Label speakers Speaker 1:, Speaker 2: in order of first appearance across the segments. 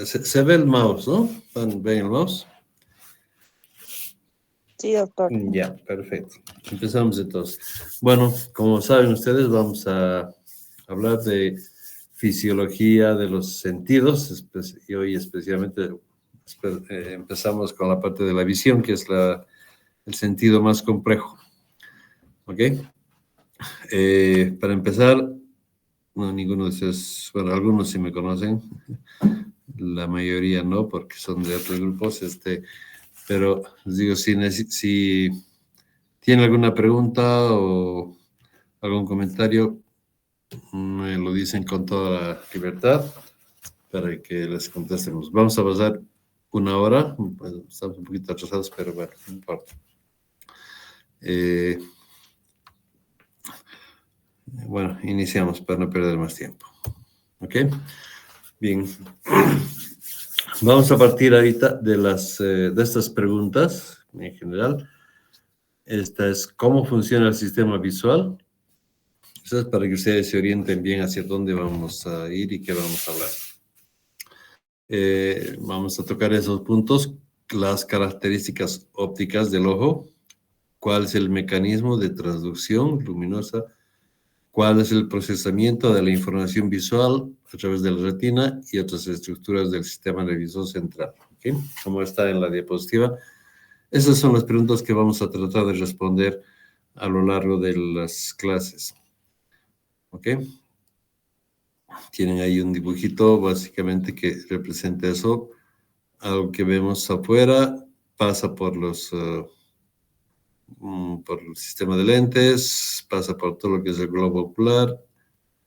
Speaker 1: Se ve el mouse, ¿no? ¿Ven el mouse?
Speaker 2: Sí, doctor.
Speaker 1: Ya, perfecto. Empezamos entonces. Bueno, como saben ustedes, vamos a hablar de fisiología de los sentidos, y hoy especialmente empezamos con la parte de la visión, que es el sentido más complejo. ¿Ok? Para empezar, no, ninguno de ustedes, bueno, algunos sí me conocen, la mayoría no, porque son de otros grupos, pero les digo, si tienen alguna pregunta o algún comentario, me lo dicen con toda la libertad para que les contestemos. Vamos a pasar una hora, bueno, estamos un poquito atrasados, pero bueno, no importa. Bueno, iniciamos para no perder más tiempo. ¿Ok? Bien. Vamos a partir ahorita de estas preguntas en general. Esta es cómo funciona el sistema visual. Eso es para que ustedes se orienten bien hacia dónde vamos a ir y qué vamos a hablar. Vamos a tocar esos puntos, las características ópticas del ojo, cuál es el mecanismo de transducción luminosa, cuál es el procesamiento de la información visual a través de la retina y otras estructuras del sistema nervioso central. ¿Okay? Como está en la diapositiva. Esas son las preguntas que vamos a tratar de responder a lo largo de las clases. ¿Ok? Tienen ahí un dibujito básicamente que representa eso. Algo que vemos afuera pasa por por el sistema de lentes, pasa por todo lo que es el globo ocular,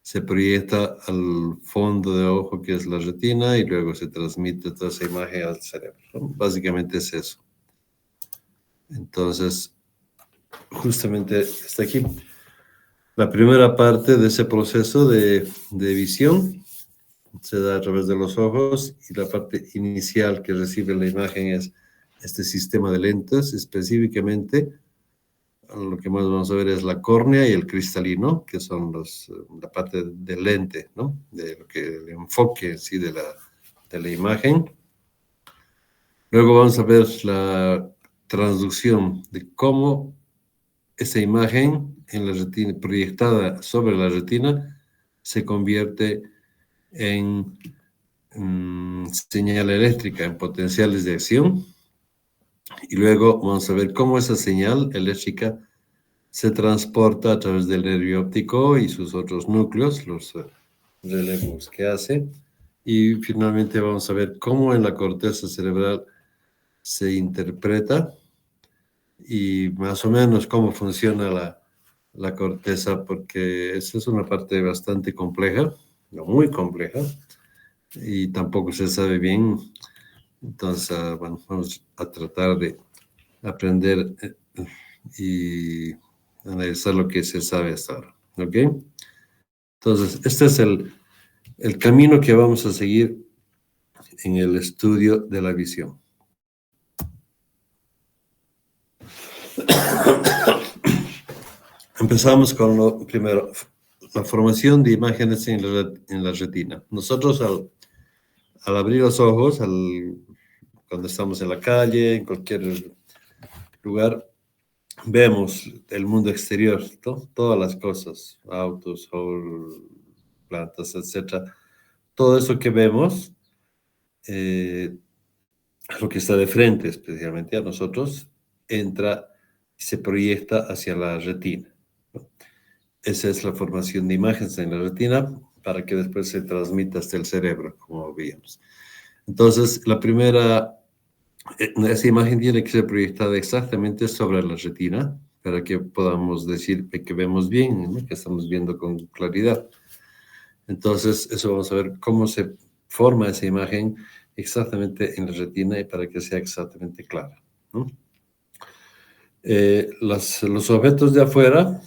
Speaker 1: se proyecta al fondo de ojo que es la retina y luego se transmite toda esa imagen al cerebro, ¿no? Básicamente es eso. Entonces, justamente está aquí. La primera parte de ese proceso de visión se da a través de los ojos y la parte inicial que recibe la imagen es este sistema de lentes, específicamente lo que más vamos a ver es la córnea y el cristalino, que son la parte del lente, ¿no? De lo que el enfoque sí de la imagen. Luego vamos a ver la transducción de cómo esa imagen en la retina, proyectada sobre la retina, se convierte en señal eléctrica, en potenciales de acción. Y luego vamos a ver cómo esa señal eléctrica se transporta a través del nervio óptico y sus otros núcleos, los relevos que hace. Y finalmente vamos a ver cómo en la corteza cerebral se interpreta y más o menos cómo funciona la corteza, porque esa es una parte bastante compleja, no muy compleja, y tampoco se sabe bien. Entonces, bueno, vamos a tratar de aprender y analizar lo que se sabe hasta ahora, ¿ok? Entonces, este es el camino que vamos a seguir en el estudio de la visión. Empezamos con lo primero, la formación de imágenes en la retina. Nosotros al abrir los ojos, cuando estamos en la calle, en cualquier lugar, vemos el mundo exterior, ¿no? Todas las cosas, autos, sol, plantas, etcétera. Todo eso que vemos, lo que está de frente, especialmente a nosotros, entra y se proyecta hacia la retina, ¿no? Esa es la formación de imágenes en la retina para que después se transmita hasta el cerebro, como veíamos. Entonces, esa imagen tiene que ser proyectada exactamente sobre la retina para que podamos decir que vemos bien, ¿no? Que estamos viendo con claridad. Entonces, eso vamos a ver cómo se forma esa imagen exactamente en la retina y para que sea exactamente clara, ¿no? Los objetos de afuera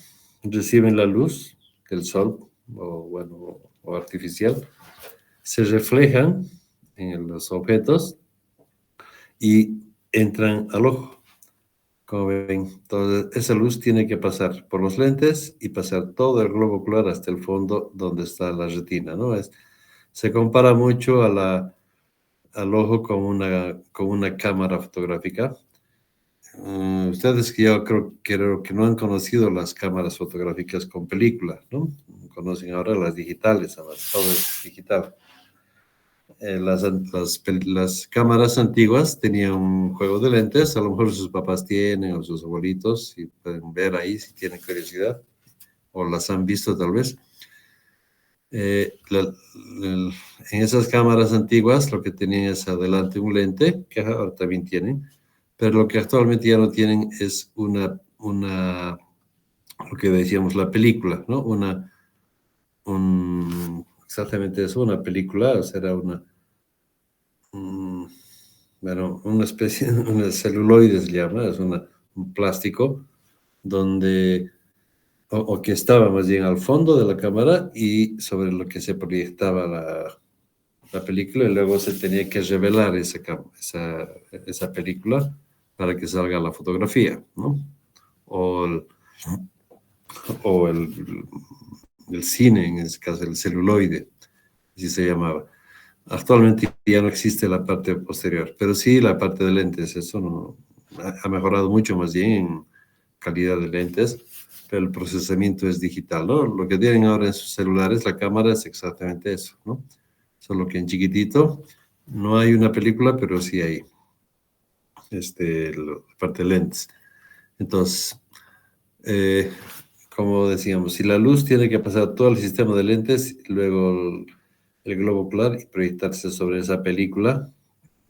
Speaker 1: reciben la luz del sol, o artificial, se reflejan en los objetos y entran al ojo. Como ven, entonces esa luz tiene que pasar por los lentes y pasar todo el globo ocular hasta el fondo donde está la retina, ¿no? Se compara mucho a al ojo con una cámara fotográfica. Ustedes que yo creo que no han conocido las cámaras fotográficas con película, ¿no? Conocen ahora las digitales, además, todo es digital. Las cámaras antiguas tenían un juego de lentes, a lo mejor sus papás tienen o sus abuelitos, y pueden ver ahí si tienen curiosidad, o las han visto tal vez. En esas cámaras antiguas lo que tenían es adelante un lente, que ahora también tienen, pero lo que actualmente ya no tienen es lo que decíamos, la película, ¿no? Exactamente eso, una película, o sea, era un- bueno, una especie, una celuloide se llama, es un plástico donde, o que estaba más bien al fondo de la cámara y sobre lo que se proyectaba la película y luego se tenía que revelar esa película para que salga la fotografía, ¿no? O el, o el cine, en este caso el celuloide, así se llamaba. Actualmente ya no existe la parte posterior, pero sí la parte de lentes, eso no, ha mejorado mucho más bien en calidad de lentes, pero el procesamiento es digital, ¿no? Lo que tienen ahora en sus celulares, la cámara es exactamente eso, ¿no? Solo que en chiquitito no hay una película, pero sí hay la parte de lentes. Entonces, eh, como decíamos, si la luz tiene que pasar todo el sistema de lentes, luego el globo ocular y proyectarse sobre esa película,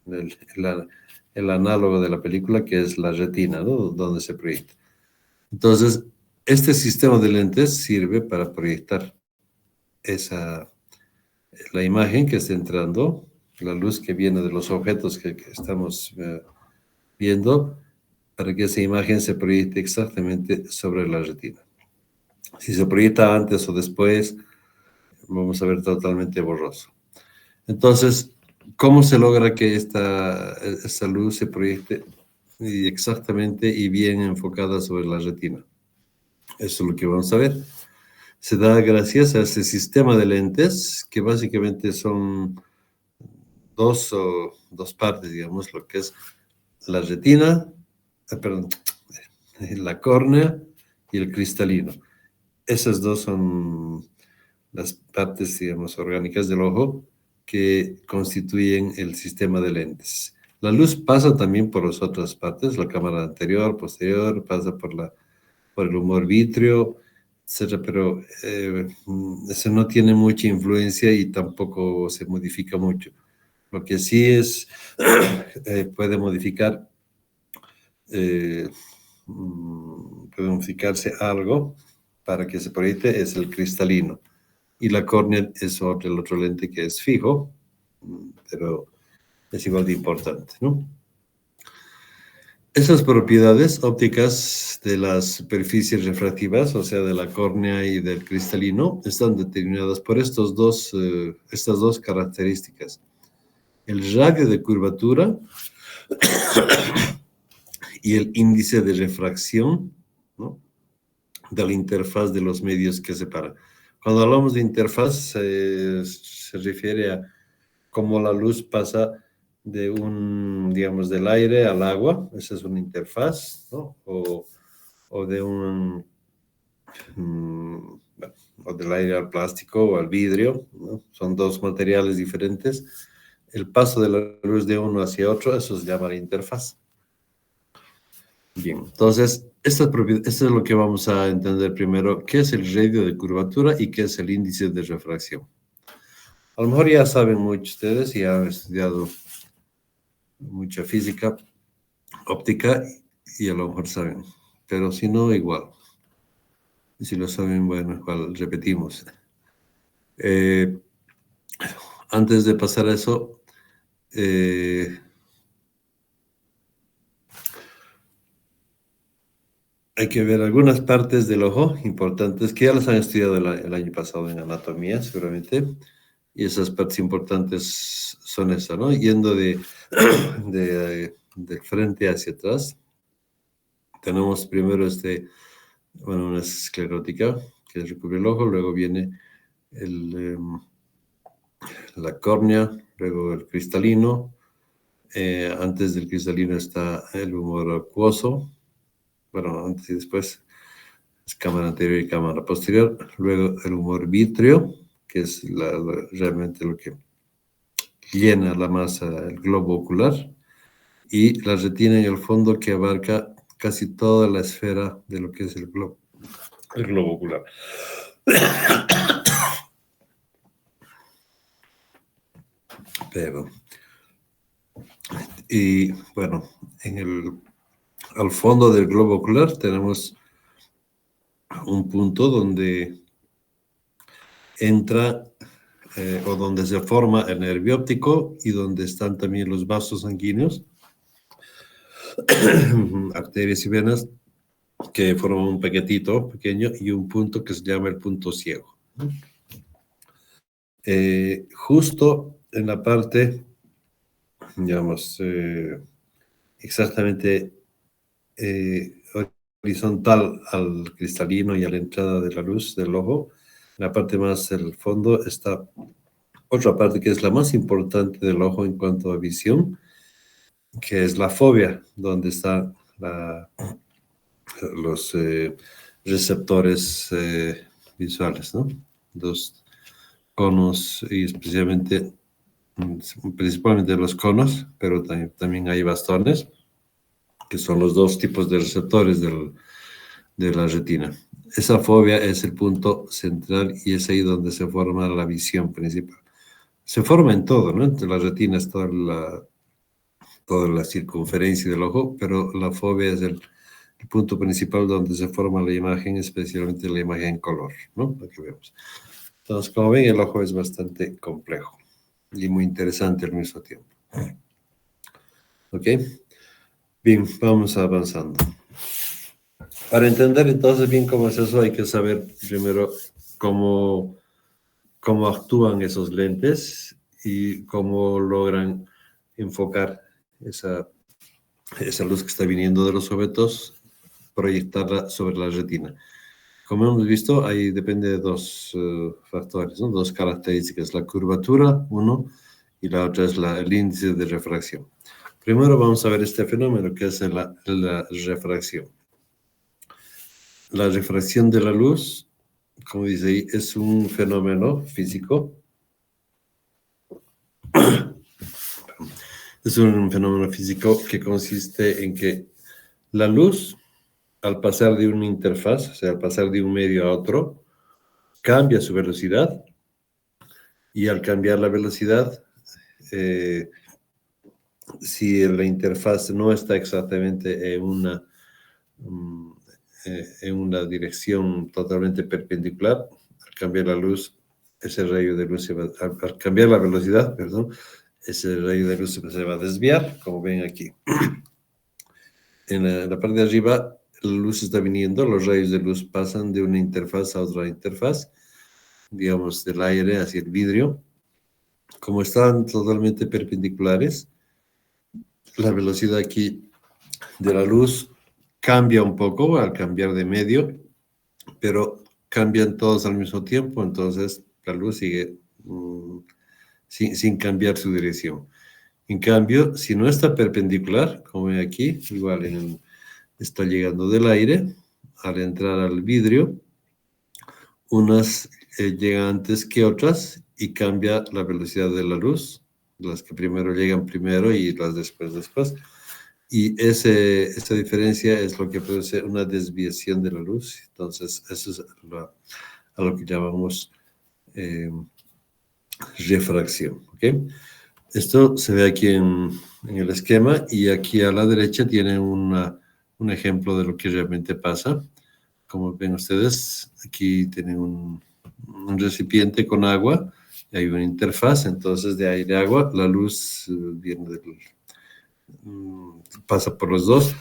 Speaker 1: el, el, el análogo de la película, que es la retina, ¿no? Donde se proyecta. Entonces, este sistema de lentes sirve para proyectar esa, la imagen que está entrando, la luz que viene de los objetos que estamos viendo, para que esa imagen se proyecte exactamente sobre la retina. Si se proyecta antes o después, vamos a ver totalmente borroso. Entonces, ¿cómo se logra que esta luz se proyecte exactamente y bien enfocada sobre la retina? Eso es lo que vamos a ver. Se da gracias a ese sistema de lentes que básicamente son dos partes, digamos, lo que es la retina, perdón, la córnea y el cristalino. Esas dos son las partes, digamos, orgánicas del ojo que constituyen el sistema de lentes. La luz pasa también por las otras partes, la cámara anterior, posterior, pasa por el humor vítreo, etcétera, pero eso no tiene mucha influencia y tampoco se modifica mucho. Lo que sí puede modificar, eh, puede modificarse algo para que se proyecte es el cristalino. Y la córnea es el otro lente que es fijo, pero es igual de importante, ¿no? Esas propiedades ópticas de las superficies refractivas, o sea, de la córnea y del cristalino, están determinadas por estas dos características. El radio de curvatura y el índice de refracción, ¿no? De la interfaz de los medios que separan. Cuando hablamos de interfaz, se refiere a cómo la luz pasa digamos, del aire al agua, esa es una interfaz, ¿no? O de bueno, o del aire al plástico o al vidrio, ¿no? Son dos materiales diferentes. El paso de la luz de uno hacia otro, eso se llama la interfaz. Bien, entonces, esto es lo que vamos a entender primero, qué es el radio de curvatura y qué es el índice de refracción. A lo mejor ya saben muchos ustedes y han estudiado mucha física óptica y a lo mejor saben, pero si no, igual. Y si lo saben, bueno, igual repetimos. Eh, Antes de pasar a eso, eh, hay que ver algunas partes del ojo importantes que ya las han estudiado el año pasado en anatomía, seguramente. Y esas partes importantes son esas, ¿no? Yendo de frente hacia atrás, tenemos primero una esclerótica que recubre el ojo, luego viene la córnea, luego el cristalino, antes del cristalino está el humor acuoso, bueno, antes y después es cámara anterior y cámara posterior, luego el humor vítreo, que es realmente lo que llena la masa, el globo ocular, y la retina en el fondo que abarca casi toda la esfera de lo que es el globo ocular. Pero, y bueno, al fondo del globo ocular tenemos un punto donde entra o donde se forma el nervio óptico y donde están también los vasos sanguíneos, arterias y venas, que forman un paquetito pequeño y un punto que se llama el punto ciego. Justo en la parte, digamos, exactamente horizontal al cristalino y a la entrada de la luz del ojo, en la parte más del fondo está otra parte que es la más importante del ojo en cuanto a visión, que es la fóvea, donde están los receptores visuales, ¿no? Los conos y especialmente, principalmente los conos, pero también hay bastones, que son los dos tipos de receptores de la retina. Esa fóvea es el punto central y es ahí donde se forma la visión principal. Se forma en todo, ¿no? Entre la retina es toda la circunferencia del ojo, pero la fóvea es el punto principal donde se forma la imagen, especialmente la imagen en color, ¿no? Aquí vemos. Entonces, como ven, el ojo es bastante complejo y muy interesante al mismo tiempo. ¿Ok? Bien, vamos avanzando. Para entender entonces bien cómo es eso, hay que saber primero cómo actúan esos lentes y cómo logran enfocar esa luz que está viniendo de los objetos, proyectarla sobre la retina. Como hemos visto, ahí depende de dos factores, ¿no? Dos características, la curvatura, uno, y la otra es el índice de refracción. Primero vamos a ver este fenómeno que es la refracción. La refracción de la luz, como dice ahí, es un fenómeno físico. Es un fenómeno físico que consiste en que la luz, al pasar de una interfaz, o sea, al pasar de un medio a otro, cambia su velocidad y al cambiar la velocidad, si la interfaz no está exactamente en una dirección totalmente perpendicular, al cambiar la luz, ese rayo de luz al cambiar la velocidad, perdón, ese rayo de luz se va a desviar, como ven aquí. En la parte de arriba, la luz está viniendo, los rayos de luz pasan de una interfaz a otra interfaz, digamos, del aire hacia el vidrio. Como están totalmente perpendiculares, la velocidad aquí de la luz cambia un poco al cambiar de medio, pero cambian todos al mismo tiempo, entonces la luz sigue sin cambiar su dirección. En cambio, si no está perpendicular, como ven aquí, igual está llegando del aire, al entrar al vidrio, unas llegan antes que otras y cambia la velocidad de la luz, las que primero llegan primero y las después. Y esa diferencia es lo que produce una desviación de la luz. Entonces, eso es a lo que llamamos refracción. ¿Okay? Esto se ve aquí en el esquema y aquí a la derecha tienen un ejemplo de lo que realmente pasa. Como ven ustedes, aquí tienen un recipiente con agua y hay una interfaz, entonces de aire-agua, la luz viene pasa por los dos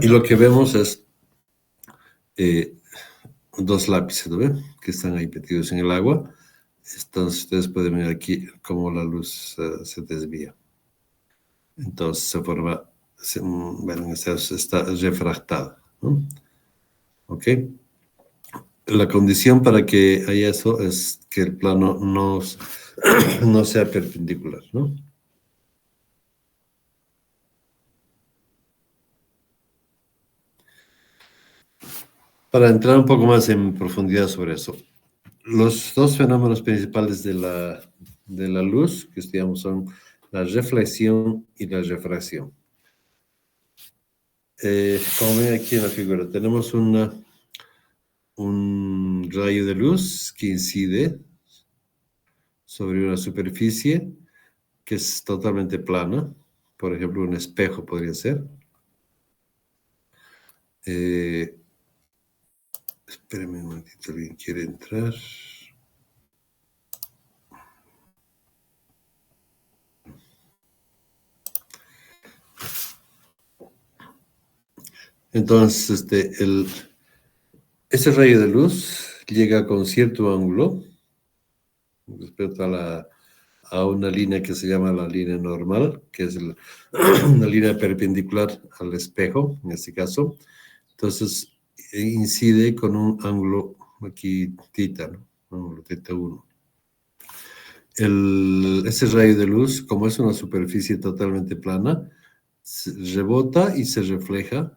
Speaker 1: y lo que vemos es dos lápices, ¿no ven? Que están ahí metidos en el agua. Entonces ustedes pueden ver aquí cómo la luz se desvía. Entonces se forma, bueno, está refractada, ¿no? ¿Ok? La condición para que haya eso es que el plano no no sea perpendicular, ¿no? Para entrar un poco más en profundidad sobre eso, los dos fenómenos principales de la luz que estudiamos son la reflexión y la refracción. Como ven aquí en la figura, tenemos un rayo de luz que incide sobre una superficie que es totalmente plana, por ejemplo, un espejo podría ser. Espérenme un momentito, alguien quiere entrar. Entonces, ese rayo de luz llega con cierto ángulo respecto a una línea que se llama la línea normal, que es una línea perpendicular al espejo, en este caso. Entonces, incide con un ángulo aquí θ, ¿no? Ángulo θ1. Ese rayo de luz, como es una superficie totalmente plana, rebota y se refleja,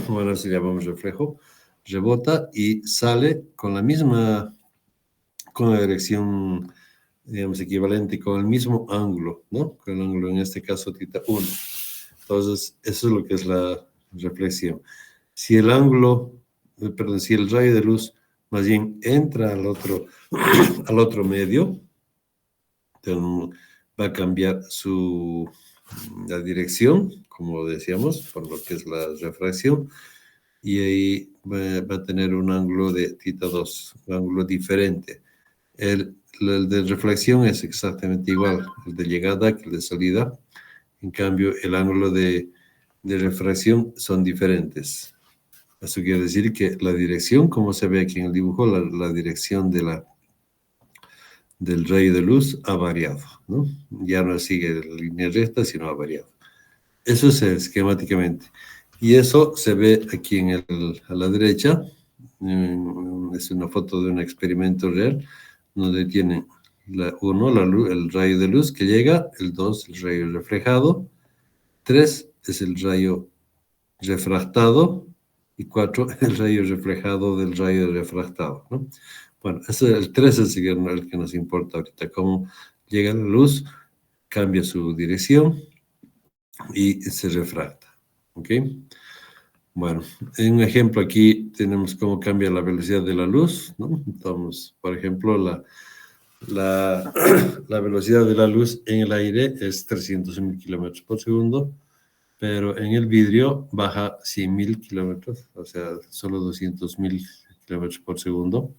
Speaker 1: bueno, eso llamamos reflejo, rebota y sale con la dirección, digamos, equivalente, con el mismo ángulo, ¿no? Con el ángulo, en este caso, θ1. Entonces, eso es lo que es la reflexión. Si el ángulo, perdón, si el rayo de luz más bien entra al otro medio, va a cambiar la dirección, como decíamos, por lo que es la refracción, y ahí va a tener un ángulo de θ2, un ángulo diferente. El de reflexión es exactamente igual, el de llegada que el de salida. En cambio, el ángulo de refracción son diferentes. Eso quiere decir que la dirección, como se ve aquí en el dibujo, la dirección del rayo de luz ha variado, ¿no? Ya no sigue la línea recta, sino ha variado. Eso es esquemáticamente. Y eso se ve aquí a la derecha. Es una foto de un experimento real, donde tienen el rayo de luz que llega, el 2, el rayo reflejado, 3 es el rayo refractado y 4 el rayo reflejado del rayo refractado, ¿no? Bueno, el 3 es el que nos importa ahorita, cómo llega la luz, cambia su dirección y se refracta, ¿ok? Bueno, en un ejemplo aquí tenemos cómo cambia la velocidad de la luz, ¿no? Entonces, por ejemplo, la, la velocidad de la luz en el aire es 300.000 kilómetros por segundo, pero en el vidrio baja 100.000 kilómetros, o sea, solo 200.000 kilómetros por segundo.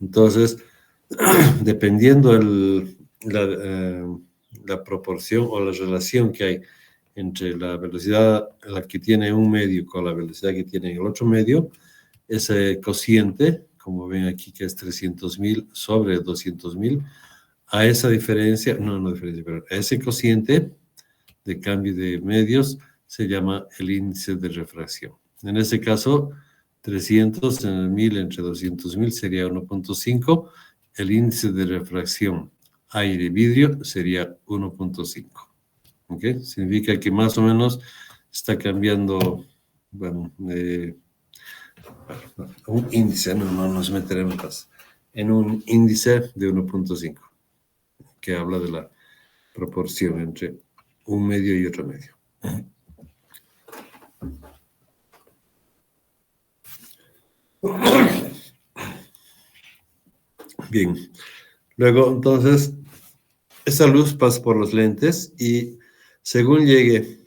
Speaker 1: Entonces, dependiendo la proporción o la relación que hay entre la velocidad a la que tiene un medio con la velocidad que tiene el otro medio, ese cociente, como ven aquí que es 300.000 sobre 200.000, a esa diferencia, no diferencia, pero a ese cociente de cambio de medios se llama el índice de refracción. En este caso, 300 en el 1000 entre 200.000 sería 1.5. El índice de refracción aire-vidrio sería 1.5. ¿Ok? Significa que más o menos está cambiando, bueno, un índice, no nos meteremos más, en un índice de 1.5, que habla de la proporción entre un medio y otro medio. Bien, luego entonces esa luz pasa por los lentes y según llegue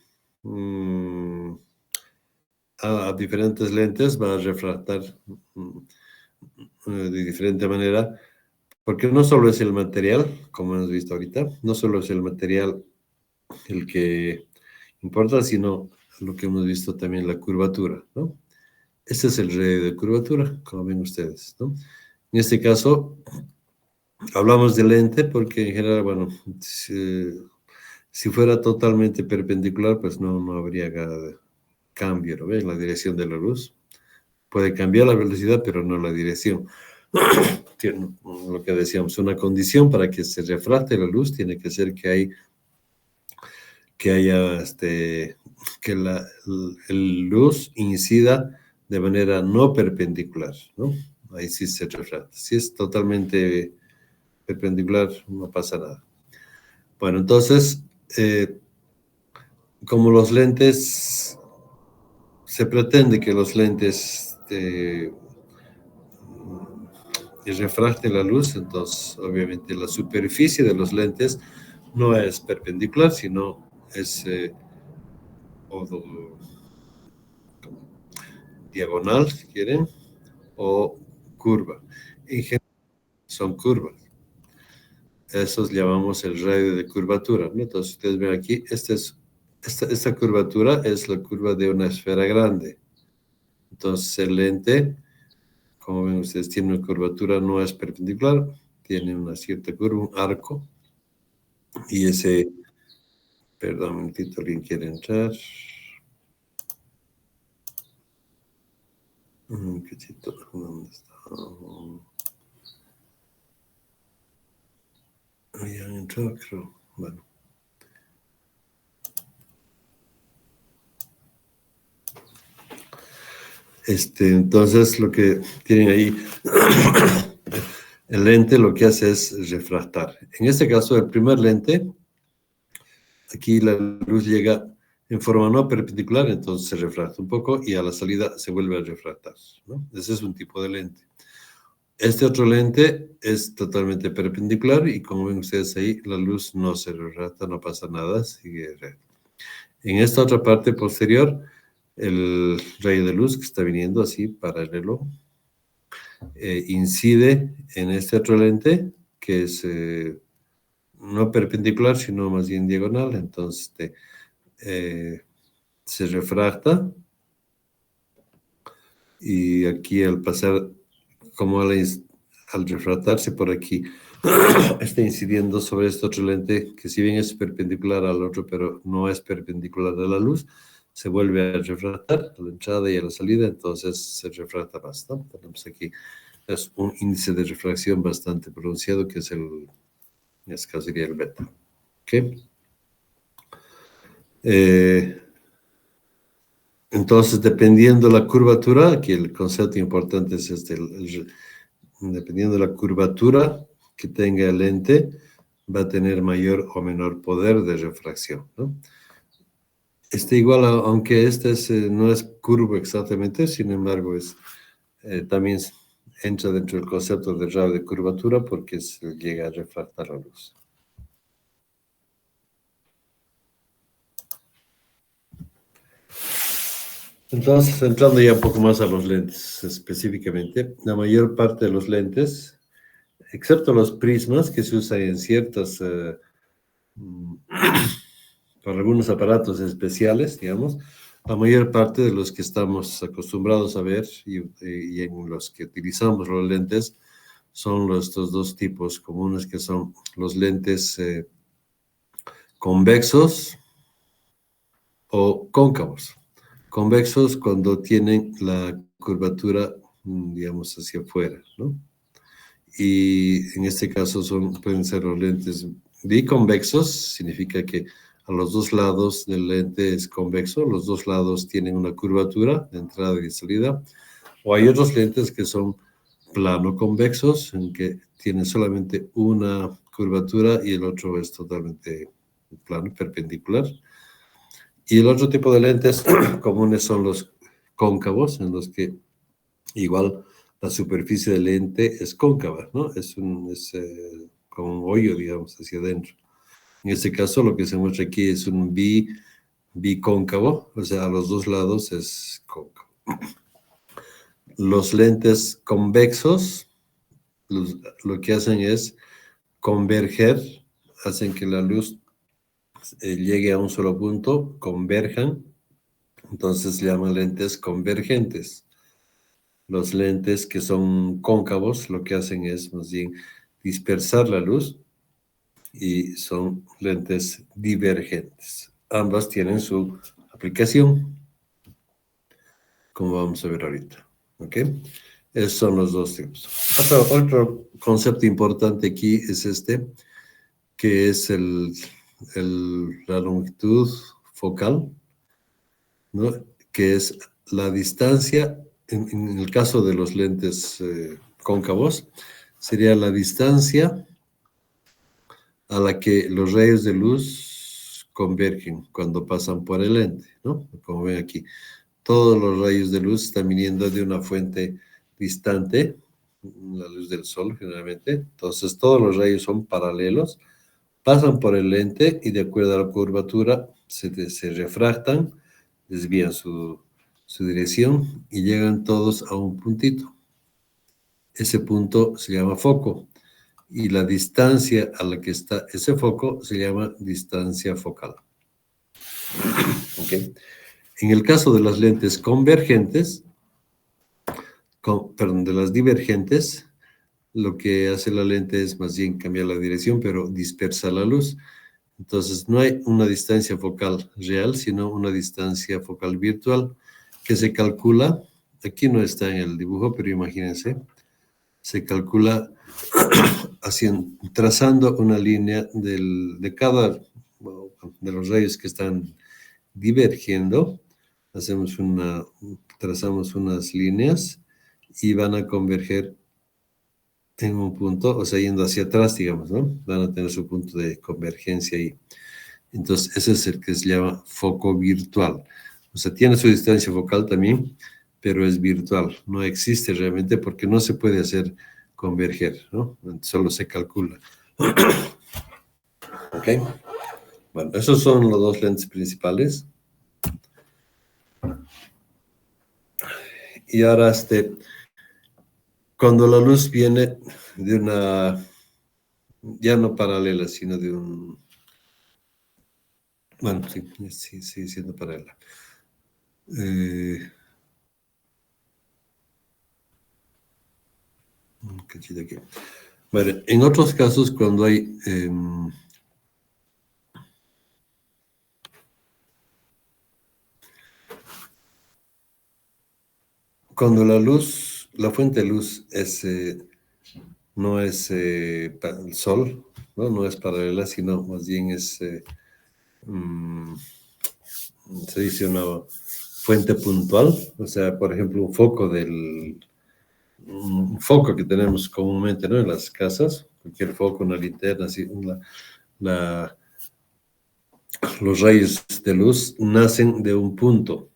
Speaker 1: a diferentes lentes va a refractar de diferente manera, porque no solo es el material, como hemos visto ahorita, no solo es el material el que importa, sino lo que hemos visto también, la curvatura, ¿no? Ese es el radio de curvatura, como ven ustedes, ¿no? En este caso, hablamos de lente porque en general, bueno, si fuera totalmente perpendicular, pues no habría cambio, ¿no? ¿Ven? La dirección de la luz. Puede cambiar la velocidad, pero no la dirección. tiene, lo que decíamos, una condición para que se refracte la luz, tiene que ser que haya que la luz incida de manera no perpendicular, ¿no? Ahí sí se refracta. Si es totalmente perpendicular, no pasa nada. Bueno, entonces, como los lentes, se pretende que los lentes refracten la luz, entonces obviamente la superficie de los lentes no es perpendicular, sino es diagonal, si quieren, o curva. En general son curvas. Eso llamamos el radio de curvatura, ¿no? Entonces ustedes ven aquí, esta curvatura es la curva de una esfera grande. Entonces el lente, como ven ustedes, tiene una curvatura, no es perpendicular, tiene una cierta curva, un arco, y perdón, un momentito, alguien quiere entrar. Un cachito, ¿dónde está? Habían entrado, creo. Bueno. Entonces, lo que tienen ahí, el lente lo que hace es refractar. En este caso, el primer lente, aquí la luz llega en forma no perpendicular, entonces se refracta un poco y a la salida se vuelve a refractar, ¿no? Ese es un tipo de lente. Este otro lente es totalmente perpendicular y como ven ustedes ahí, la luz no se refracta, no pasa nada, sigue recto. En esta otra parte posterior, el rayo de luz que está viniendo así paralelo incide en este otro lente que es no perpendicular, sino más bien diagonal, entonces se refracta y aquí al pasar, como al refractarse por aquí, está incidiendo sobre este otro lente que si bien es perpendicular al otro, pero no es perpendicular a la luz, se vuelve a refractar a la entrada y a la salida, entonces se refracta más, ¿no? Tenemos aquí es un índice de refracción bastante pronunciado que es en este caso sería el beta. ¿Ok? Entonces, dependiendo de la curvatura, aquí el concepto importante es dependiendo de la curvatura que tenga el lente, va a tener mayor o menor poder de refracción, ¿no? Igual, aunque no es curvo exactamente, sin embargo, también entra dentro del concepto de radio de curvatura porque llega a refractar la luz. Entonces, entrando ya un poco más a los lentes específicamente, la mayor parte de los lentes, excepto los prismas que se usan en para algunos aparatos especiales, digamos, la mayor parte de los que estamos acostumbrados a ver y en los que utilizamos los lentes son estos dos tipos comunes que son los lentes convexos o cóncavos. Convexos cuando tienen la curvatura, digamos, hacia afuera, ¿no? Y en este caso pueden ser los lentes biconvexos, significa que a los dos lados del lente es convexo, los dos lados tienen una curvatura de entrada y de salida, o hay otros lentes que son plano convexos, en que tienen solamente una curvatura y el otro es totalmente plano, perpendicular. Y el otro tipo de lentes comunes son los cóncavos, en los que igual la superficie del lente es cóncava, ¿no? Es como un hoyo, digamos, hacia adentro. En este caso, lo que se muestra aquí es un bicóncavo, o sea, a los dos lados es cóncavo. Los lentes convexos, lo que hacen es converger, hacen que la luz llegue a un solo punto, converjan, entonces se llaman lentes convergentes. Los lentes que son cóncavos lo que hacen es más bien dispersar la luz y son lentes divergentes. Ambas tienen su aplicación, como vamos a ver ahorita. ¿Ok? Esos son los dos tipos. Otro concepto importante aquí es que es la longitud focal, ¿no? Que es la distancia, en el caso de los lentes cóncavos, sería la distancia a la que los rayos de luz convergen cuando pasan por el lente, ¿no? Como ven aquí, todos los rayos de luz están viniendo de una fuente distante, la luz del sol generalmente, entonces todos los rayos son paralelos, pasan por el lente y de acuerdo a la curvatura se refractan, desvían su dirección y llegan todos a un puntito. Ese punto se llama foco y la distancia a la que está ese foco se llama distancia focal. ¿Okay? En el caso de las lentes convergentes, perdón, de las divergentes, lo que hace la lente es más bien cambiar la dirección, pero dispersa la luz. Entonces, no hay una distancia focal real, sino una distancia focal virtual que se calcula, aquí no está en el dibujo, pero imagínense, se calcula trazando una línea de cada de los rayos que están divergiendo, trazamos unas líneas y van a converger en un punto, o sea, yendo hacia atrás, digamos, ¿no? Van a tener su punto de convergencia ahí. Entonces, ese es el que se llama foco virtual. O sea, tiene su distancia focal también, pero es virtual. No existe realmente porque no se puede hacer converger, ¿no? Solo se calcula. ¿Ok? Bueno, esos son los dos lentes principales. Y ahora, cuando la luz viene de una, ya no paralela, sino de un, bueno, sí, siendo paralela. Un cachito aquí. Bueno, en otros casos, cuando hay cuando la fuente de luz no es el sol, ¿no? No es paralela, sino más bien se dice una fuente puntual, o sea, por ejemplo, un foco que tenemos comúnmente, ¿no? En las casas, cualquier foco, una linterna, así, los rayos de luz nacen de un punto,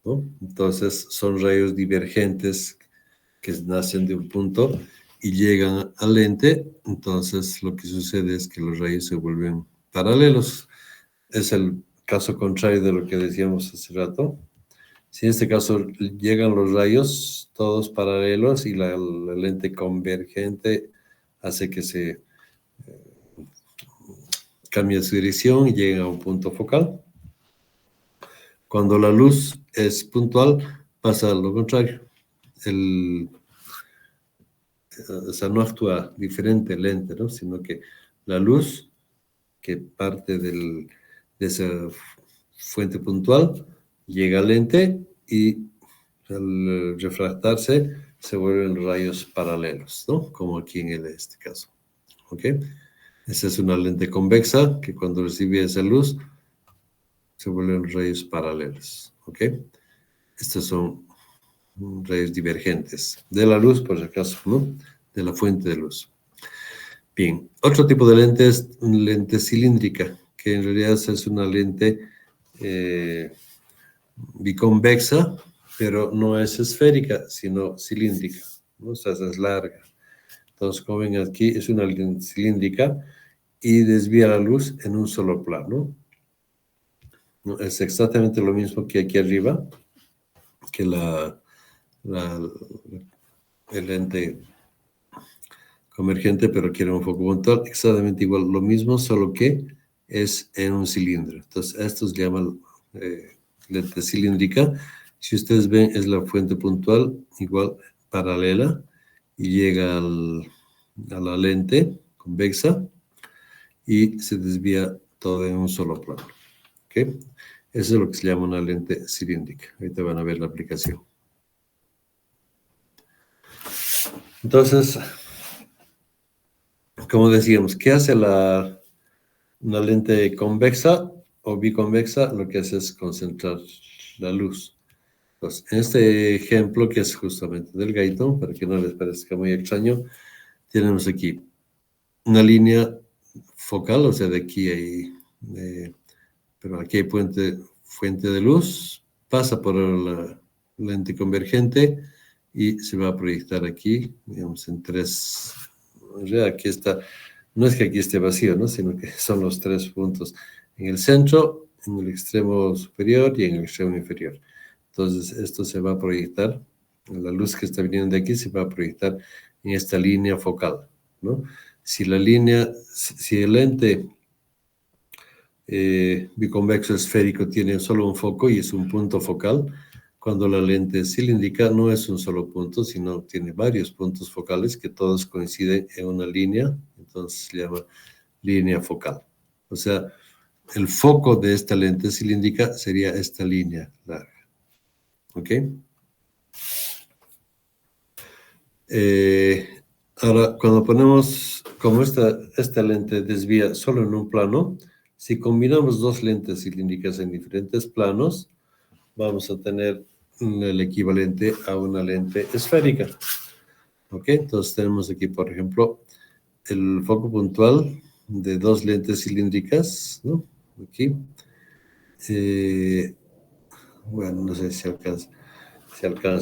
Speaker 1: ¿no? Entonces son rayos divergentes que nacen de un punto y llegan al lente, entonces lo que sucede es que los rayos se vuelven paralelos. Es el caso contrario de lo que decíamos hace rato. Si en este caso llegan los rayos todos paralelos y la lente convergente hace que se cambie su dirección y lleguen a un punto focal. Cuando la luz es puntual, pasa lo contrario. O sea, no actúa diferente el lente, ¿no? Sino que la luz que parte de esa fuente puntual llega al lente y al refractarse se vuelven rayos paralelos, ¿no? Como aquí en este caso, ¿ok? Esa es una lente convexa que cuando recibe esa luz se vuelven rayos paralelos, ¿ok? Estos son rayos divergentes de la luz, por si acaso, ¿no? De la fuente de luz. Bien, otro tipo de lente es lente cilíndrica, que en realidad es una lente biconvexa, pero no es esférica, sino cilíndrica, ¿no? O sea, es larga. Entonces, como ven aquí, es una lente cilíndrica y desvía la luz en un solo plano, ¿no? Es exactamente lo mismo que aquí arriba, que el lente convergente, pero quiere un foco puntual, exactamente igual, lo mismo, solo que es en un cilindro. Entonces, esto se llama lente cilíndrica. Si ustedes ven, es la fuente puntual, igual, paralela, y llega a la lente convexa y se desvía todo en un solo plano. ¿Ok? Eso es lo que se llama una lente cilíndrica. Ahorita van a ver la aplicación. Entonces, como decíamos, ¿qué hace una lente convexa o biconvexa? Lo que hace es concentrar la luz. Entonces, en este ejemplo, que es justamente del Guyton, para que no les parezca muy extraño, tenemos aquí una línea focal, o sea, de aquí hay, pero aquí hay fuente de luz, pasa por la lente convergente y se va a proyectar aquí, digamos, en tres. O sea, aquí está, no es que aquí esté vacío, ¿no? Sino que son los tres puntos en el centro, en el extremo superior y en el extremo inferior. Entonces, esto se va a proyectar, la luz que está viniendo de aquí se va a proyectar en esta línea focal, ¿no? Si el lente biconvexo esférico tiene solo un foco y es un punto focal, cuando la lente cilíndrica no es un solo punto, sino tiene varios puntos focales que todos coinciden en una línea, entonces se llama línea focal. O sea, el foco de esta lente cilíndrica sería esta línea larga. ¿Ok? Ahora, cuando ponemos, como esta lente desvía solo en un plano, si combinamos dos lentes cilíndricas en diferentes planos, vamos a tener el equivalente a una lente esférica. ¿Ok? Entonces tenemos aquí, por ejemplo, el foco puntual de dos lentes cilíndricas, ¿no? Aquí. Bueno, no sé si alcanza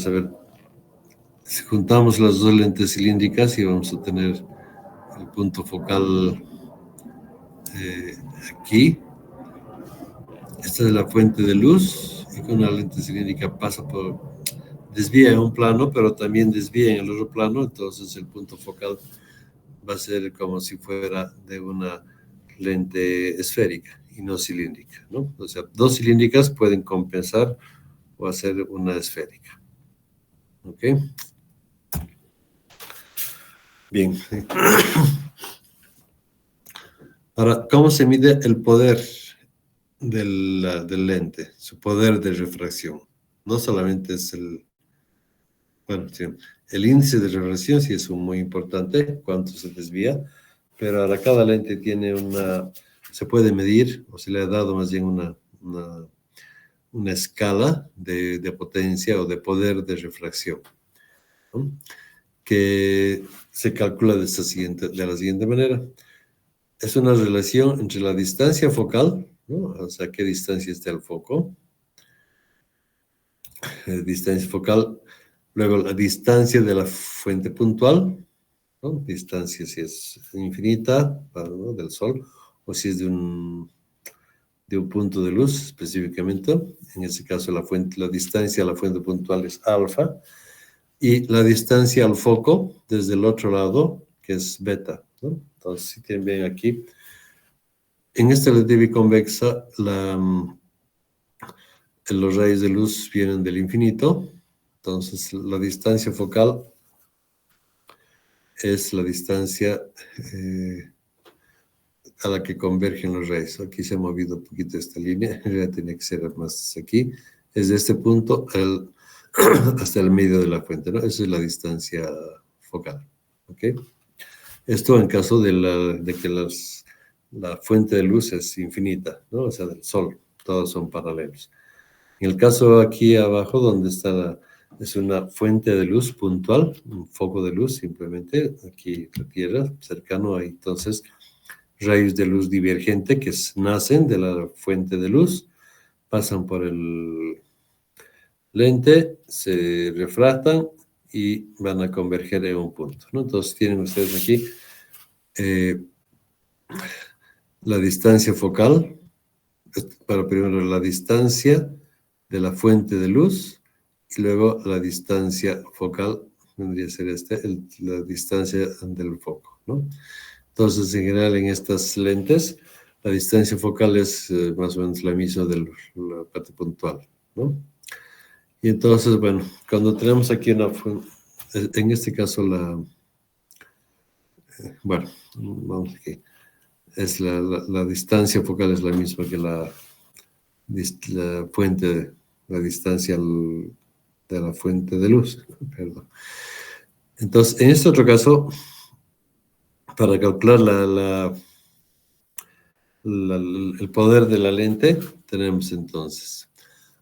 Speaker 1: a ver. Si juntamos las dos lentes cilíndricas y vamos a tener el punto focal aquí. Esta es la fuente de luz y con una lente cilíndrica desvía en un plano, pero también desvía en el otro plano, entonces el punto focal va a ser como si fuera de una lente esférica y no cilíndrica, ¿no? O sea, dos cilíndricas pueden compensar o hacer una esférica. ¿Ok? Bien. Ahora, ¿cómo se mide el poder del lente, su poder de refracción? No solamente es bueno, sí, el índice de refracción sí es muy importante, cuánto se desvía, pero ahora cada lente tiene se puede medir, o se le ha dado más bien una escala de potencia o de poder de refracción, ¿no? Que se calcula de la siguiente manera. Es una relación entre la distancia focal, ¿no? O sea, qué distancia está el foco, distancia focal, luego la distancia de la fuente puntual, ¿no? Distancia si es infinita, ¿no? Del Sol, o si es de un punto de luz específicamente. En este caso, la distancia a la fuente puntual es alfa, y la distancia al foco desde el otro lado, que es beta, ¿no? Entonces, si tienen bien aquí, en esta lente biconvexa, los rayos de luz vienen del infinito, entonces la distancia focal es la distancia a la que convergen los rayos. Aquí se ha movido un poquito esta línea, ya tiene que ser más aquí. Es de este punto hasta el medio de la fuente, ¿no? Esa es la distancia focal. ¿Ok? Esto en caso de que la fuente de luz es infinita, ¿no? O sea, del Sol, todos son paralelos. En el caso aquí abajo, donde está es una fuente de luz puntual, un foco de luz simplemente, aquí la Tierra, cercano ahí, entonces rayos de luz divergente que nacen de la fuente de luz, pasan por el lente, se refractan y van a converger en un punto, ¿no? Entonces tienen ustedes aquí la distancia focal, para primero la distancia de la fuente de luz y luego la distancia focal, vendría a ser la distancia del foco, ¿no? Entonces, en general, en estas lentes, la distancia focal es más o menos la misma de la parte puntual, ¿no? Y entonces, bueno, cuando tenemos aquí en este caso bueno, vamos aquí, la distancia focal es la misma que la fuente, la distancia de la fuente de luz, perdón. Entonces, en este otro caso, para calcular el poder de la lente, tenemos entonces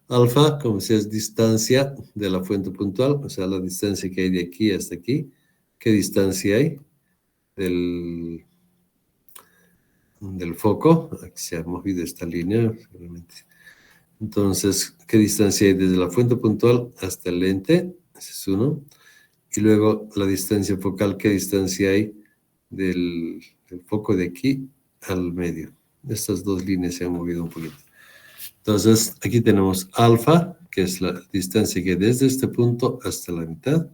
Speaker 1: alfa, como si es distancia de la fuente puntual, o sea, la distancia que hay de aquí hasta aquí. ¿Qué distancia hay del foco? Aquí se ha movido esta línea, seguramente. Entonces, ¿qué distancia hay desde la fuente puntual hasta el lente? Ese es uno. Y luego la distancia focal, ¿qué distancia hay del foco de aquí al medio? Estas dos líneas se han movido un poquito. Entonces, aquí tenemos alfa, que es la distancia que hay desde este punto hasta la mitad,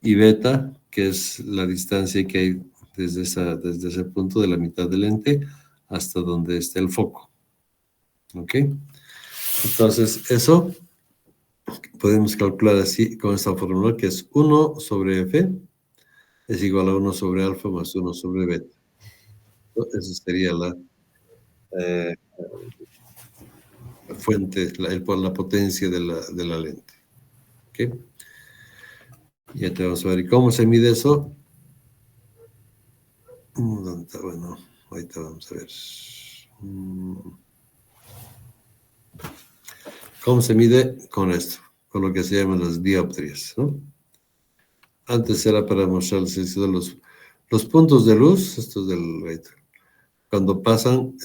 Speaker 1: y beta, que es la distancia que hay desde ese punto de la mitad del lente hasta donde está el foco. ¿Ok? Entonces, eso podemos calcular así con esta fórmula, que es 1 sobre F es igual a 1 sobre alfa más 1 sobre beta. Esa sería eh, la fuente, la potencia de la lente. ¿Ok? Ya te vamos a ver. ¿Y cómo se mide eso? ¿Dónde está? Bueno, ahorita vamos a ver. ¿Cómo se mide? Con esto, con lo que se llaman las dioptrías, ¿no? Antes era para mostrarles los puntos de luz, estos cuando pasan,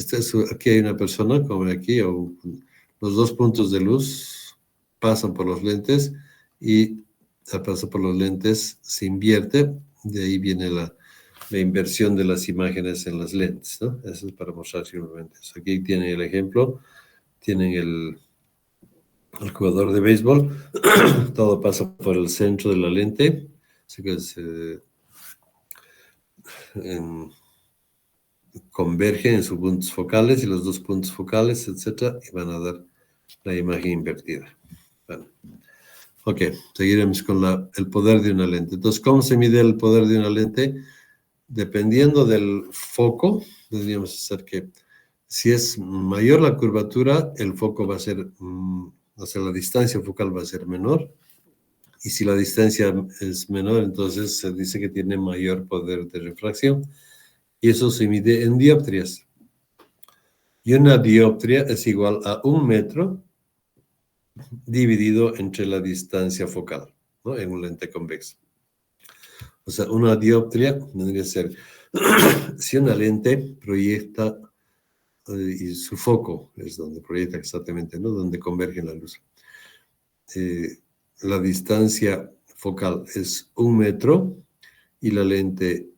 Speaker 1: aquí hay una persona, como aquí, los dos puntos de luz pasan por los lentes y al pasar por los lentes se invierte, de ahí viene la inversión de las imágenes en las lentes, ¿no? Eso es para mostrar simplemente eso. Aquí tienen el ejemplo, tienen el jugador de béisbol, todo pasa por el centro de la lente, así que convergen en sus puntos focales y los dos puntos focales, etcétera, y van a dar la imagen invertida. Bueno, ok, seguiremos con el poder de una lente. Entonces, ¿cómo se mide el poder de una lente? Dependiendo del foco, tendríamos que hacer que si es mayor la curvatura, el foco va a ser, o sea, la distancia focal va a ser menor. Y si la distancia es menor, entonces se dice que tiene mayor poder de refracción. Y eso se mide en dioptrías. Y una dioptria es igual a 1 metro dividido entre la distancia focal, ¿no? En un lente convexo. O sea, una dioptria tendría que ser, si una lente proyecta, y su foco es donde proyecta exactamente, ¿no? Donde converge la luz. La distancia focal es 1 metro y la lente,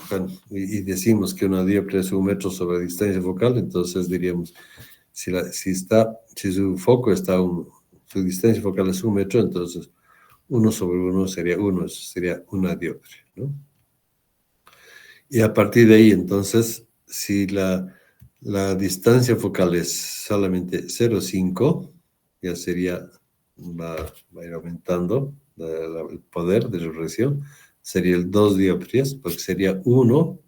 Speaker 1: bueno, y decimos que una dioptria es 1 metro sobre la distancia focal, entonces diríamos, si su foco está, su distancia focal es 1 metro, entonces 1 sobre 1 sería 1, eso sería una dioptria, ¿no? Y a partir de ahí, entonces, si la distancia focal es solamente 0,5, ya va a ir aumentando el poder de refracción, sería el 2 dioptrías, porque sería 1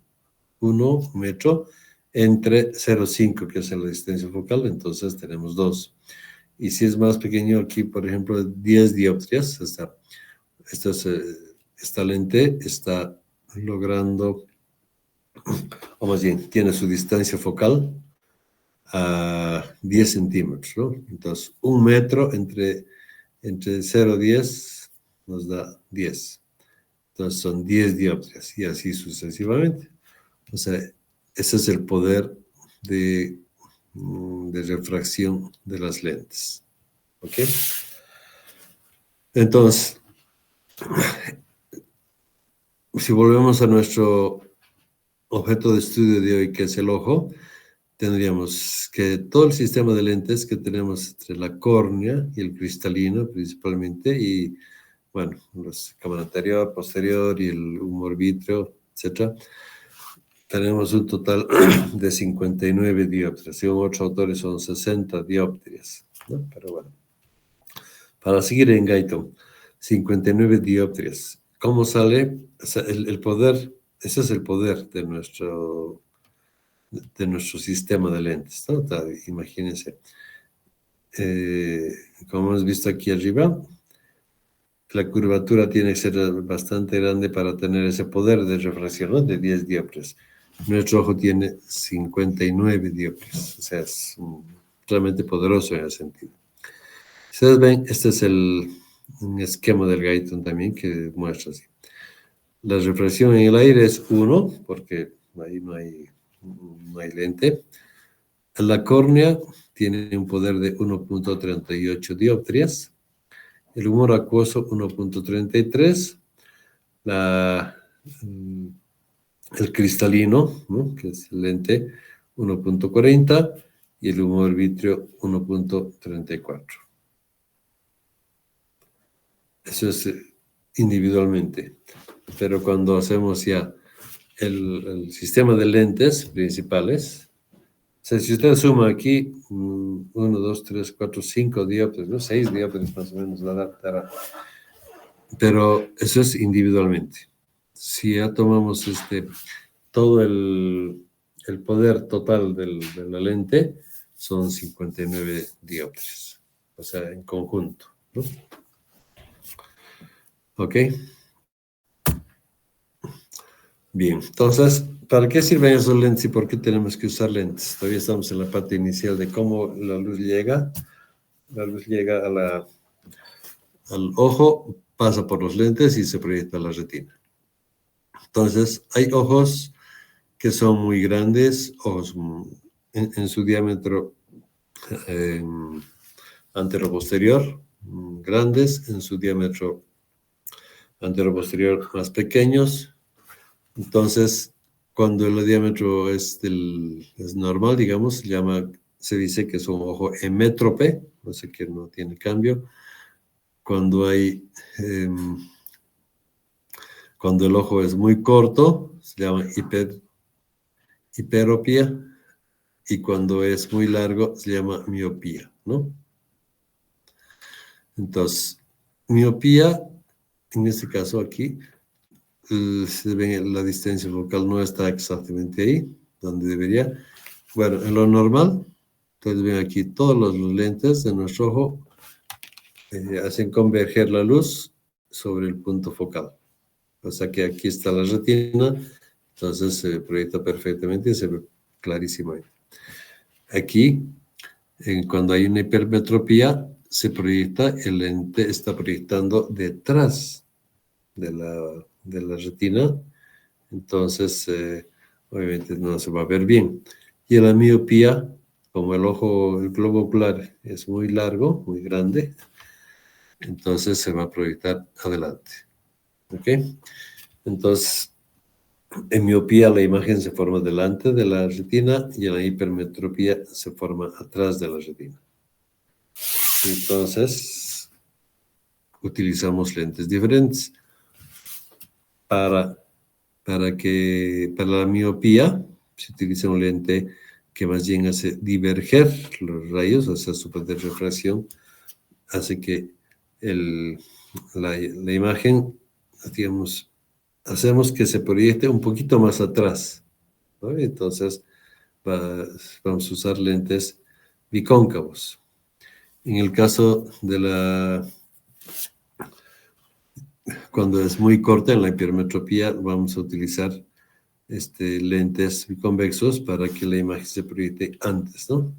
Speaker 1: metro entre 0,5, que es la distancia focal, entonces tenemos 2. Y si es más pequeño, aquí, por ejemplo, 10 dioptrías, esta lente está logrando, o más bien, tiene su distancia focal a 10 centímetros, ¿no? Entonces, 1 metro entre 0 y 10 nos da 10. Entonces, son 10 dioptrías y así sucesivamente. O sea, ese es el poder de refracción de las lentes. ¿Ok? Entonces, si volvemos a nuestro objeto de estudio de hoy, que es el ojo, tendríamos que todo el sistema de lentes que tenemos entre la córnea y el cristalino principalmente, y bueno, los cámara anterior, posterior y el humor vítreo, etcétera, tenemos un total de 59 dioptrías. Según otros autores son 60 dioptrías, ¿no? Pero bueno, para seguir en Gaito, 59 dioptrías. ¿Cómo sale? O sea, el poder, ese es el poder de nuestro sistema de lentes, ¿no? Imagínense, como hemos visto aquí arriba, la curvatura tiene que ser bastante grande para tener ese poder de refracción, ¿no? De 10 dioptrías. Nuestro ojo tiene 59 dioptrías, o sea, es realmente poderoso en ese sentido. Ustedes ven, este es un esquema del Guyton también que muestra así. La refracción en el aire es 1, porque ahí no hay lente. La córnea tiene un poder de 1.38 dioptrías. El humor acuoso 1.33. El cristalino, ¿no? Que es el lente, 1.40. Y el humor vítreo 1.34. Eso es individualmente. Pero cuando hacemos ya el sistema de lentes principales, o sea, si usted suma aquí 1, 2, 3, 4, 5 dioptrías, ¿no? 6 dioptrías más o menos la dará. Pero eso es individualmente. Si ya tomamos todo el poder total de la lente, son 59 dioptrías. O sea, en conjunto, ¿no? ¿Ok? Bien, entonces, ¿para qué sirven esos lentes y por qué tenemos que usar lentes? Todavía estamos en la parte inicial de cómo la luz llega. La luz llega al ojo, pasa por los lentes y se proyecta a la retina. Entonces, hay ojos que son muy grandes, ojos en su diámetro anteroposterior, grandes, en su diámetro anteroposterior más pequeños. Entonces, cuando el diámetro es normal, digamos, se dice que es un ojo hemétrope, no sé que no tiene cambio. Cuando cuando el ojo es muy corto, se llama hiperopía, y cuando es muy largo, se llama miopía, ¿no? Entonces, miopía, en este caso aquí, se ve la distancia focal no está exactamente ahí, donde debería. Bueno, en lo normal, ustedes ven aquí todos los lentes de nuestro ojo hacen converger la luz sobre el punto focal. O sea que aquí está la retina, entonces se proyecta perfectamente y se ve clarísimo ahí. Aquí, cuando hay una hipermetropía, se proyecta, el lente está proyectando detrás de la retina, entonces obviamente no se va a ver bien. Y en la miopía, como el globo ocular es muy largo, muy grande, entonces se va a proyectar adelante. ¿Ok? Entonces, en miopía la imagen se forma delante de la retina y en la hipermetropía se forma atrás de la retina. Entonces, utilizamos lentes diferentes. Para la miopía se utiliza un lente que más bien hace diverger los rayos, o sea, su poder de refracción hace que la imagen, digamos, hacemos que se proyecte un poquito más atrás, ¿no? Entonces, vamos a usar lentes bicóncavos. En el caso cuando es muy corta en la hipermetropía, vamos a utilizar lentes biconvexos para que la imagen se proyecte antes, ¿no?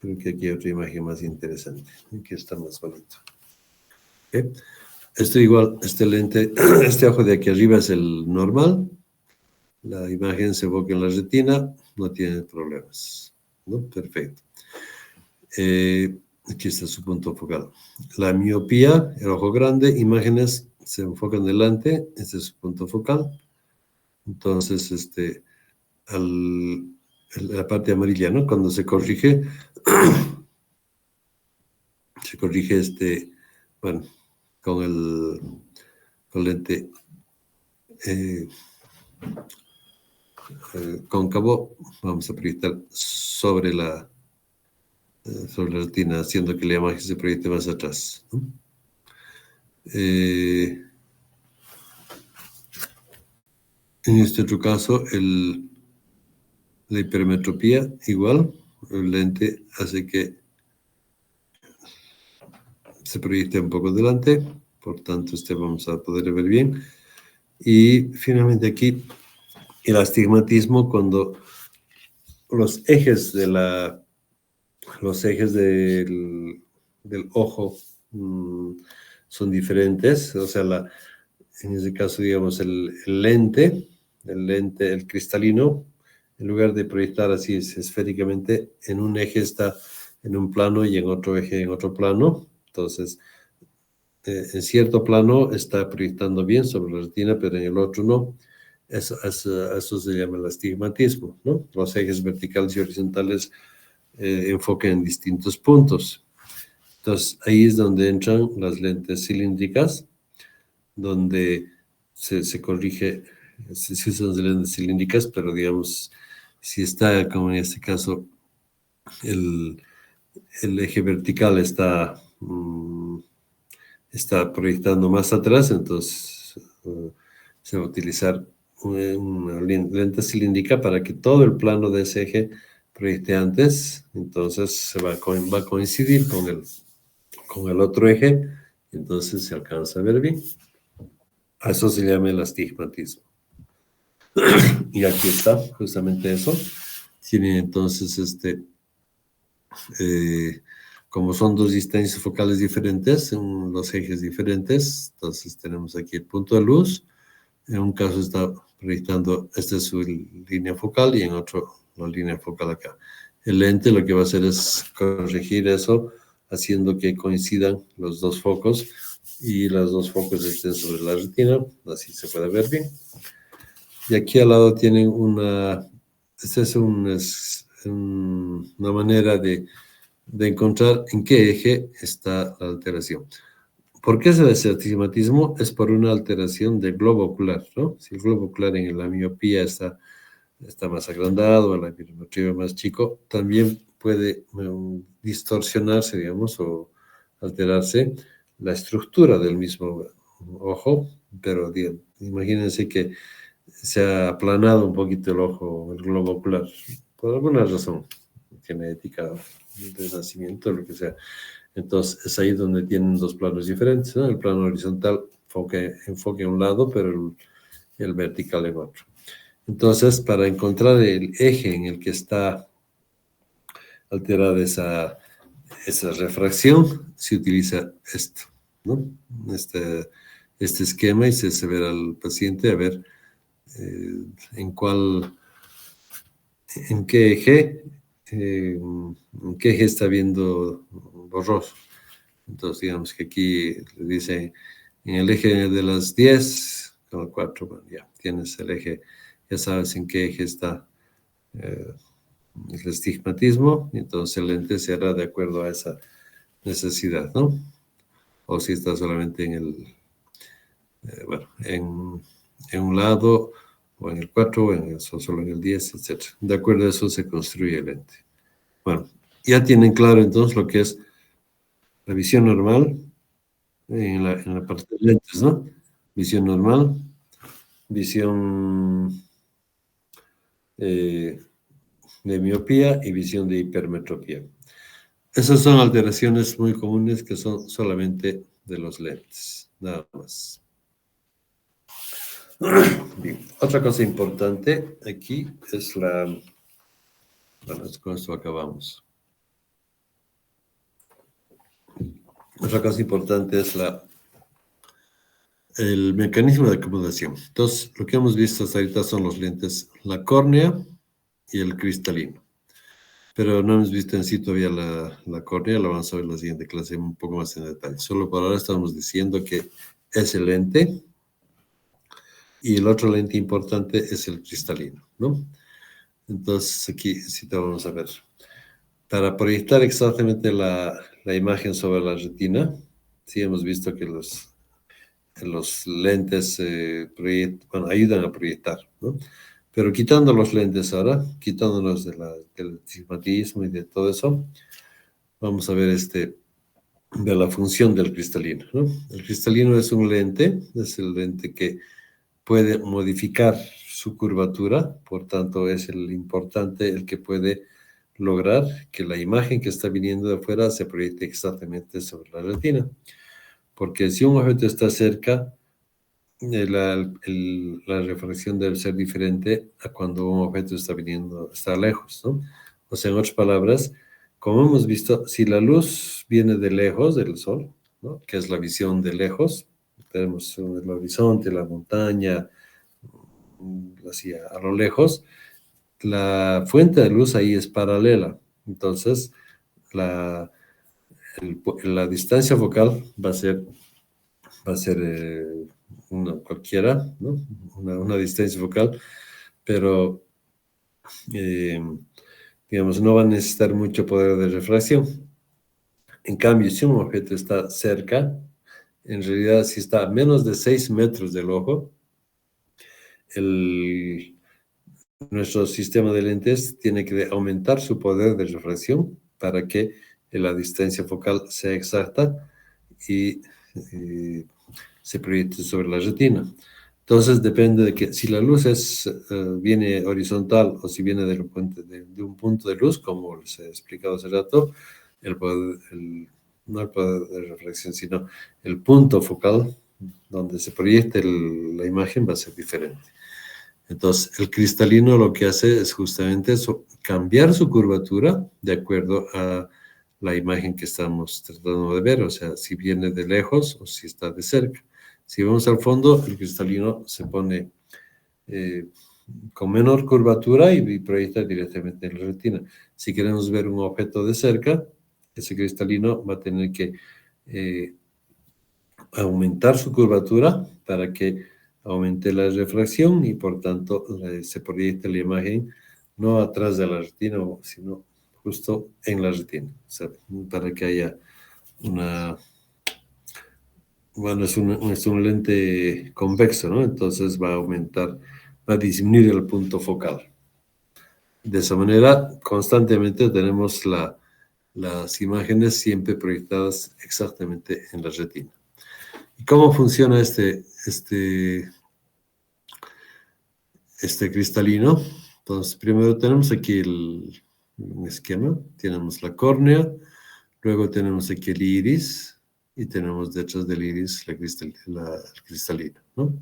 Speaker 1: Creo que aquí hay otra imagen más interesante, que está más bonito. ¿Okay? Esto igual, lente, este ojo de aquí arriba es el normal, la imagen se enfoca en la retina, no tiene problemas, ¿no? Perfecto. Aquí está su punto focal. La miopía, el ojo grande, imágenes se enfocan delante, este es su punto focal. Entonces, la parte amarilla, ¿no? Cuando se corrige, bueno, con lente cóncavo, vamos a proyectar sobre la retina, haciendo que la imagen se proyecte más atrás, ¿no? En este otro caso, la hipermetropía, igual, el lente hace que se proyecte un poco delante, por tanto vamos a poder ver bien. Y finalmente aquí el astigmatismo, cuando los ejes del ojo son diferentes, o sea, en ese caso, digamos, el lente, el cristalino, en lugar de proyectar así esféricamente, en un eje está en un plano y en otro eje en otro plano. Entonces, en cierto plano está proyectando bien sobre la retina, pero en el otro no. Eso se llama el astigmatismo, ¿no? Los ejes verticales y horizontales enfocan en distintos puntos. Entonces, ahí es donde entran las lentes cilíndricas, donde se corrige, se usan las lentes cilíndricas, pero digamos, si está, como en este caso, el eje vertical está proyectando más atrás, entonces se va a utilizar una lente cilíndrica para que todo el plano de ese eje proyecte antes, entonces se va a coincidir con el otro eje, entonces se alcanza a ver bien. A eso se llama el astigmatismo. Y aquí está, justamente eso. Tienen entonces, como son dos distancias focales diferentes, en los ejes diferentes, entonces tenemos aquí el punto de luz. En un caso está proyectando, esta es su línea focal y en otro la línea focal acá. El lente lo que va a hacer es corregir eso, haciendo que coincidan los dos focos y los dos focos estén sobre la retina, así se puede ver bien. Y aquí al lado tienen esta es una manera de encontrar en qué eje está la alteración. ¿Por qué se da ese astigmatismo? Es por una alteración del globo ocular, ¿no? Si el globo ocular en la miopía está más agrandado, la hipermetría más chico, también puede distorsionarse, digamos, o alterarse la estructura del mismo ojo, pero imagínense que se ha aplanado un poquito el ojo, el globo ocular, por alguna razón genética, de nacimiento, lo que sea. Entonces, es ahí donde tienen dos planos diferentes, ¿no? El plano horizontal enfoque a un lado, pero el vertical en otro. Entonces, para encontrar el eje en el que está alterada esa refracción, se utiliza esto, ¿no? Este esquema y se verá al paciente a ver en qué eje está viendo borroso. Entonces, digamos que aquí le dice en el eje de las 10, con 4, bueno, ya tienes el eje, ya sabes en qué eje está el estigmatismo, entonces el lente se hará de acuerdo a esa necesidad, ¿no? O si está solamente en un lado, o en el 4, o solo en el 10, etc. De acuerdo a eso se construye el lente. Bueno, ya tienen claro entonces lo que es la visión normal en la parte de lentes, ¿no? Visión normal, visión de miopía y visión de hipermetropía. Esas son alteraciones muy comunes que son solamente de los lentes, nada más. Bien, otra cosa importante aquí es bueno, con esto acabamos. Otra cosa importante es el mecanismo de acomodación. Entonces, lo que hemos visto hasta ahorita son los lentes, la córnea y el cristalino. Pero no hemos visto en sí todavía la córnea, lo vamos a ver en la siguiente clase un poco más en detalle. Solo por ahora estamos diciendo que es el lente y el otro lente importante es el cristalino, ¿no? Entonces, aquí sí te vamos a ver. Para proyectar exactamente la imagen sobre la retina, sí hemos visto que los lentes ayudan a proyectar, ¿no? Pero quitando los lentes ahora, quitándonos del astigmatismo y de todo eso, vamos a ver de la función del cristalino, ¿no? El cristalino es es el lente que puede modificar su curvatura, por tanto es el importante, el que puede lograr que la imagen que está viniendo de afuera se proyecte exactamente sobre la retina. porque si un objeto está cerca, la refracción debe ser diferente a cuando un objeto está lejos, ¿no? O sea, en otras palabras, como hemos visto, si la luz viene de lejos del Sol, ¿no? Que es la visión de lejos, tenemos el horizonte, la montaña, así a lo lejos, la fuente de luz ahí es paralela. Entonces, la, la distancia focal va a ser cualquiera, ¿no? Una distancia focal, pero, eh, digamos, no va a necesitar mucho poder de refracción. En cambio, si un objeto está cerca, en realidad, si está a menos de 6 metros del ojo, el, nuestro sistema de lentes tiene que aumentar su poder de refracción para que la distancia focal sea exacta y se proyecte sobre la retina. Entonces depende de que si la luz viene horizontal o si viene de un punto de luz, como les he explicado hace rato, no el poder de reflexión, sino el punto focal donde se proyecte la imagen va a ser diferente. Entonces, el cristalino lo que hace es justamente eso, cambiar su curvatura de acuerdo a la imagen que estamos tratando de ver, o sea, si viene de lejos o si está de cerca. Si vamos al fondo, el cristalino se pone eh, con menor curvatura y proyecta directamente en la retina. Si queremos ver un objeto de cerca, ese cristalino va a tener que eh, aumentar su curvatura para que aumente la refracción y por tanto se proyecte la imagen no atrás de la retina, sino justo en la retina, o sea, para que haya bueno, es un lente convexo, ¿no? Entonces va a disminuir el punto focal. De esa manera, constantemente tenemos las imágenes siempre proyectadas exactamente en la retina. ¿Y cómo funciona este cristalino? Entonces, primero tenemos aquí un esquema, tenemos la córnea, luego tenemos aquí el iris y tenemos detrás del iris el cristalino, ¿no?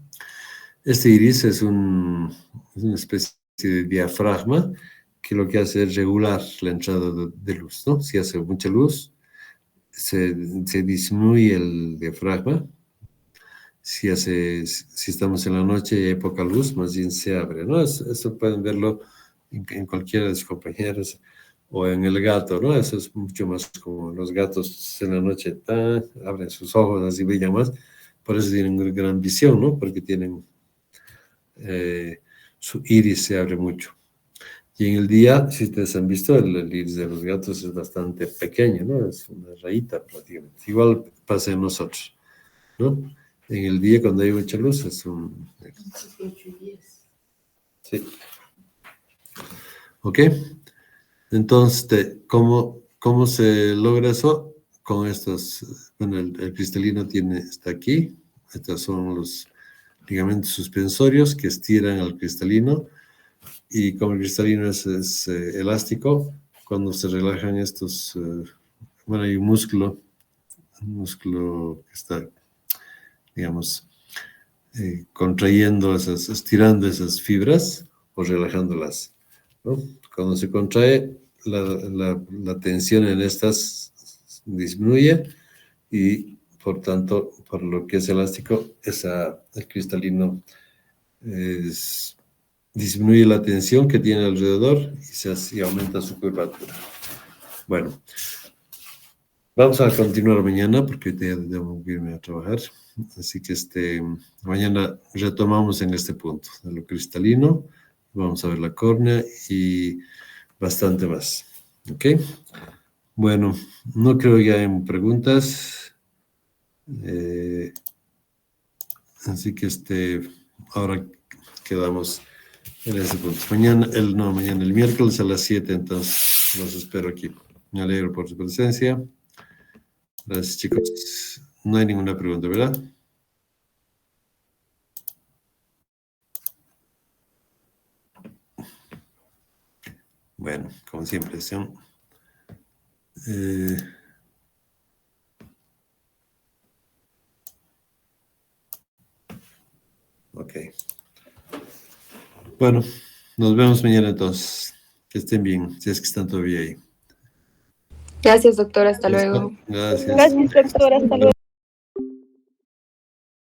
Speaker 1: Este iris es una especie de diafragma que lo que hace es regular la entrada de luz, ¿no? Si hace mucha luz, se disminuye el diafragma. Si estamos en la noche y hay poca luz, más bien se abre, ¿no? Eso pueden verlo en cualquiera de sus compañeros o en el gato, ¿no? Eso es mucho más como los gatos en la noche abren sus ojos, así brillan más. Por eso tienen una gran visión, ¿no? Porque su iris se abre mucho. Y en el día, si ustedes han visto, el iris de los gatos es bastante pequeño, ¿no? Es una rayita prácticamente. Igual pasa en nosotros, ¿no? En el día, cuando hay mucha luz, es un... Sí. ¿Ok? Entonces, ¿cómo se logra eso? Con estos, bueno, el cristalino está aquí. Estos son los ligamentos suspensorios que estiran al cristalino. Y como el cristalino es elástico, cuando se relajan bueno, hay un músculo que está, digamos, estirando esas fibras o relajándolas, ¿no? Cuando se contrae, la tensión en estas disminuye y, por tanto, por lo que es elástico, el cristalino disminuye la tensión que tiene alrededor y aumenta su curvatura. Bueno, vamos a continuar mañana porque hoy día debo irme a trabajar. Así que mañana retomamos en este punto de lo cristalino. Vamos a ver la córnea y bastante más. ¿Ok? Bueno, no creo que haya preguntas. Así que ahora quedamos en ese punto. Mañana, el miércoles a las 7, entonces los espero aquí. Me alegro por su presencia. Gracias, chicos. No hay ninguna pregunta, ¿verdad? Bueno, como siempre, eh, Bueno, nos vemos mañana entonces. Que estén bien, si es que están todavía ahí.
Speaker 2: Gracias, doctor. Hasta luego.
Speaker 1: Listo. Gracias.
Speaker 3: Gracias, doctora. Hasta luego.